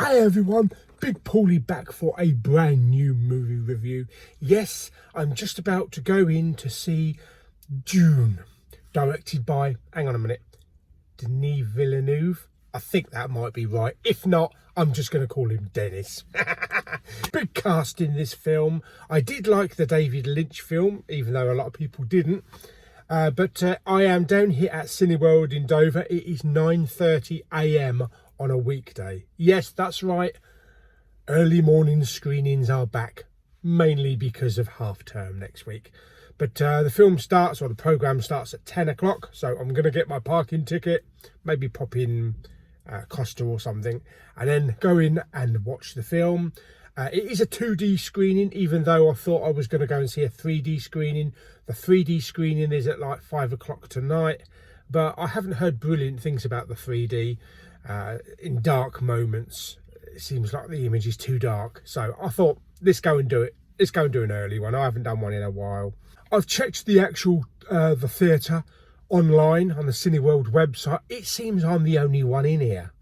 Hi everyone, Big Pauly back for a brand new movie review. Yes, I'm just about to go in to see DUNE, directed by, hang on a minute, Denis Villeneuve. I think that might be right. If not, I'm just going to call him Dennis. Big cast in this film. I did like the David Lynch film, even though a lot of people didn't. But I am down here at Cineworld in Dover. It is 9:30 AM on a weekday. Yes, that's right. Early morning screenings are back, mainly because of half term next week. But the film starts, or the programme starts at 10 o'clock. So I'm going to get my parking ticket, maybe pop in Costa or something, and then go in and watch the film. It is a 2D screening, even though I thought I was going to go and see a 3D screening. The 3D screening is at like 5 o'clock tonight, but I haven't heard brilliant things about the 3D. In dark moments, it seems like the image is too dark. So I thought, let's go and do it. Let's go and do an early one. I haven't done one in a while. I've checked the actual, the theatre online on the Cineworld website. It seems I'm the only one in here.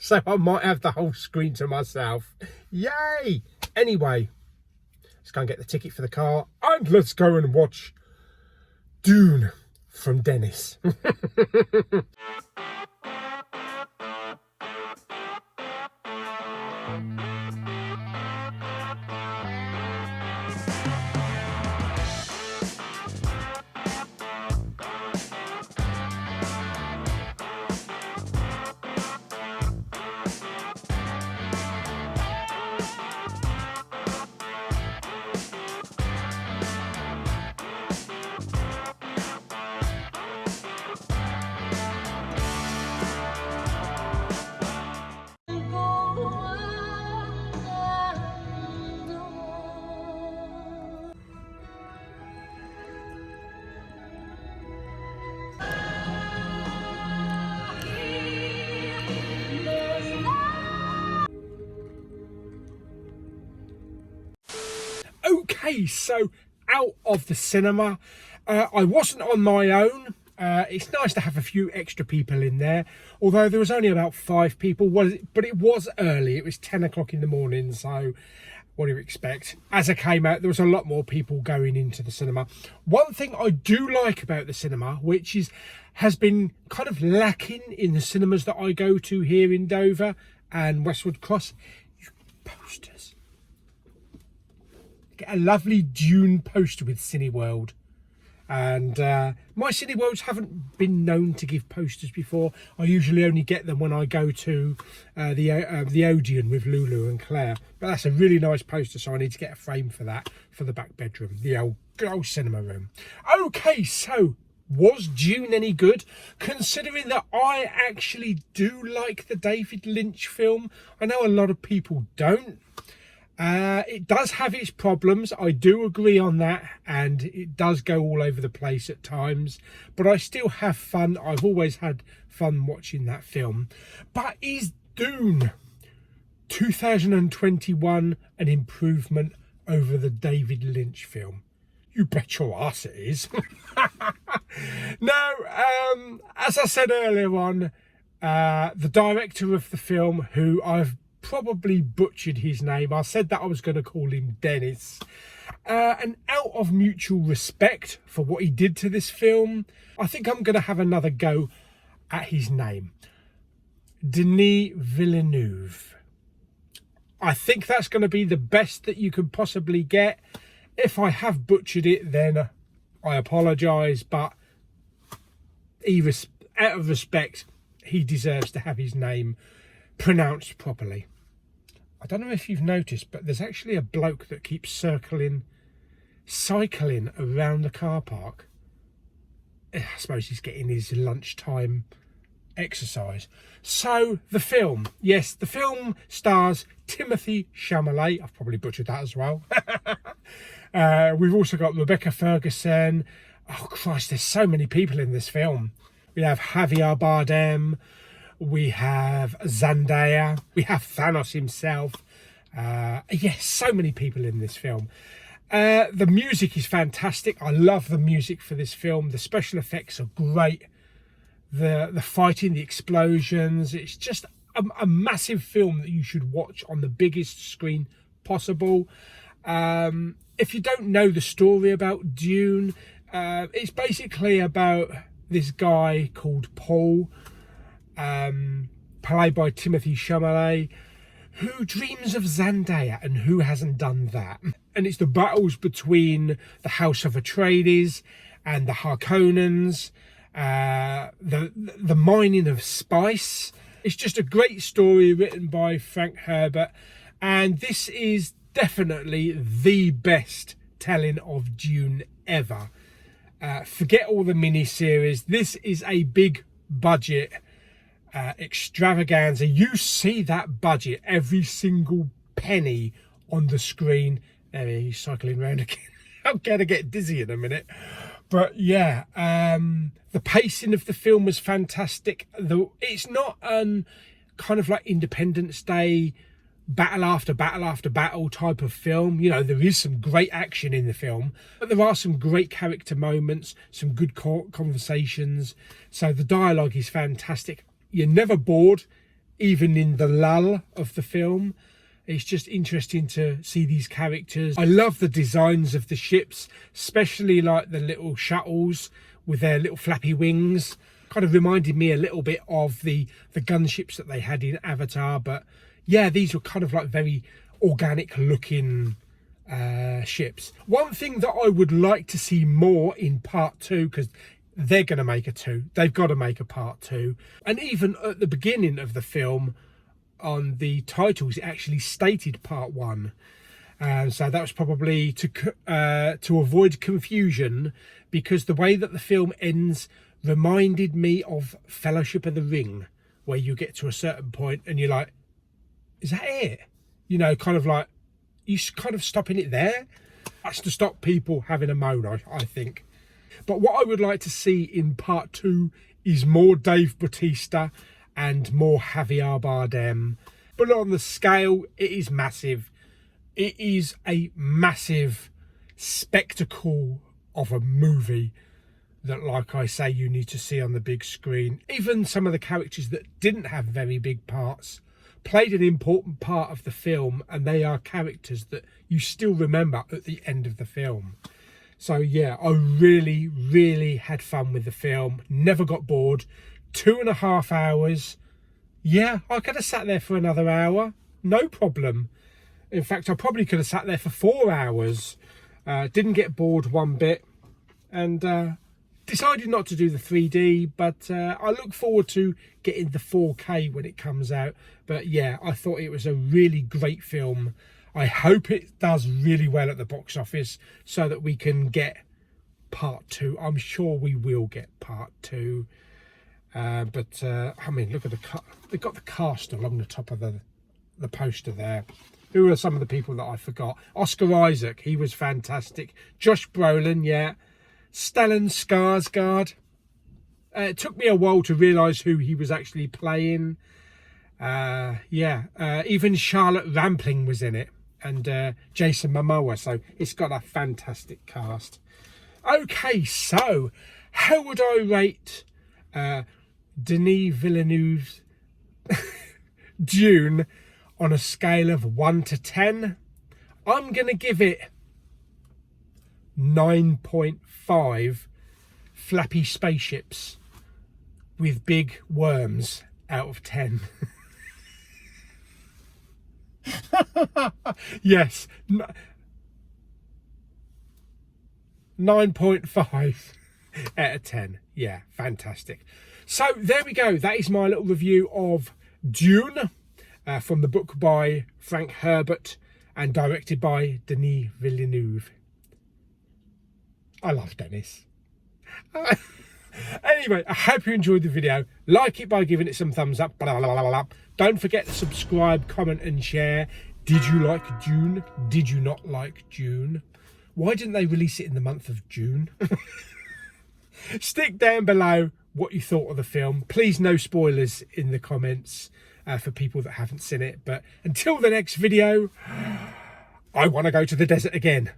So I might have the whole screen to myself. Yay! Anyway, let's go and get the ticket for the car and let's go and watch DUNE from Dennis. Okay, so out of the cinema. I wasn't on my own. It's nice to have a few extra people in there, although there was only about 5 people. But it was early. It was 10 o'clock in the morning, so what do you expect? As I came out, there was a lot more people going into the cinema. One thing I do like about the cinema, which has been kind of lacking in the cinemas that I go to here in Dover and Westwood Cross, posters. Get a lovely DUNE poster with Cineworld. And my Cineworlds haven't been known to give posters before. I usually only get them when I go to the Odeon with Lulu and Claire. But that's a really nice poster, so I need to get a frame for that, for the back bedroom, the old cinema room. Okay, so was DUNE any good? Considering that I actually do like the David Lynch film. I know a lot of people don't. It does have its problems, I do agree on that, and it does go all over the place at times, but I still have fun. I've always had fun watching that film. But is DUNE 2021 an improvement over the David Lynch film? You bet your ass it is. No, as I said earlier on, the director of the film, who I've probably butchered his name. I said that I was going to call him Dennis. And out of mutual respect for what he did to this film, I think I'm going to have another go at his name. Denis Villeneuve. I think that's going to be the best that you could possibly get. If I have butchered it, then I apologise, but out of respect, he deserves to have his name pronounced properly. I don't know if you've noticed, but there's actually a bloke that keeps cycling around the car park. I suppose he's getting his lunchtime exercise. So the film, yes, the film stars Timothée Chalamet. I've probably butchered that as well. We've also got Rebecca Ferguson. Oh Christ, there's so many people in this film. We have Javier Bardem. We have Zendaya. We have Thanos himself. Yes, so many people in this film. The music is fantastic. I love the music for this film. The special effects are great. The fighting, the explosions, it's just a massive film that you should watch on the biggest screen possible. If you don't know the story about Dune, it's basically about this guy called Paul, played by Timothée Chalamet, who dreams of Zendaya, and who hasn't done that? And it's the battles between the House of Atreides and the Harkonnens, the mining of spice. It's just a great story written by Frank Herbert, and this is definitely the best telling of Dune ever. Forget all the mini-series. This is a big budget extravaganza. You see that budget, every single penny on the screen. There he's cycling around again. I'm gonna get dizzy in a minute. But yeah, the pacing of the film was fantastic. It's not kind of like Independence Day, battle after battle after battle type of film. You know, there is some great action in the film, but there are some great character moments, some good conversations. So the dialogue is fantastic. You're never bored, even in the lull of the film. It's just interesting to see these characters. I love the designs of the ships, especially like the little shuttles with their little flappy wings. Kind of reminded me a little bit of the gunships that they had in Avatar. But yeah, these were kind of like very organic looking ships. One thing that I would like to see more in part 2, because they're going to make a 2. They've got to make a part 2. And even at the beginning of the film, on the titles, it actually stated part 1. So that was probably to avoid confusion, because the way that the film ends reminded me of Fellowship of the Ring, where you get to a certain point and you're like, is that it? You know, kind of like, you kind of stopping it there. That's to stop people having a moan, I think. But what I would like to see in part 2 is more Dave Bautista and more Javier Bardem. But on the scale, it is massive. It is a massive spectacle of a movie that, like I say, you need to see on the big screen. Even some of the characters that didn't have very big parts played an important part of the film, and they are characters that you still remember at the end of the film. So yeah, I really, really had fun with the film. Never got bored. 2.5 hours. Yeah, I could have sat there for another hour. No problem. In fact, I probably could have sat there for 4 hours. Didn't get bored one bit. And decided not to do the 3D. But I look forward to getting the 4K when it comes out. But yeah, I thought it was a really great film. I hope it does really well at the box office so that we can get part 2. I'm sure we will get part 2. I mean, look at they've got the cast along the top of the poster there. Who are some of the people that I forgot? Oscar Isaac, he was fantastic. Josh Brolin, yeah. Stellan Skarsgård. It took me a while to realise who he was actually playing. Even Charlotte Rampling was in it. And Jason Momoa, so it's got a fantastic cast. Okay, so how would I rate Denis Villeneuve's Dune on a scale of 1 to 10? I'm going to give it 9.5 flappy spaceships with big worms out of 10. Yes, 9.5 out of 10. Yeah, fantastic. So there we go. That is my little review of Dune from the book by Frank Herbert and directed by Denis Villeneuve. I love Dennis. Anyway, I hope you enjoyed the video. Like it by giving it some thumbs up. Blah, blah, blah, blah. Don't forget to subscribe, comment and share. Did you like Dune? Did you not like Dune? Why didn't they release it in the month of June? Stick down below what you thought of the film. Please, no spoilers in the comments for people that haven't seen it. But until the next video, I want to go to the desert again.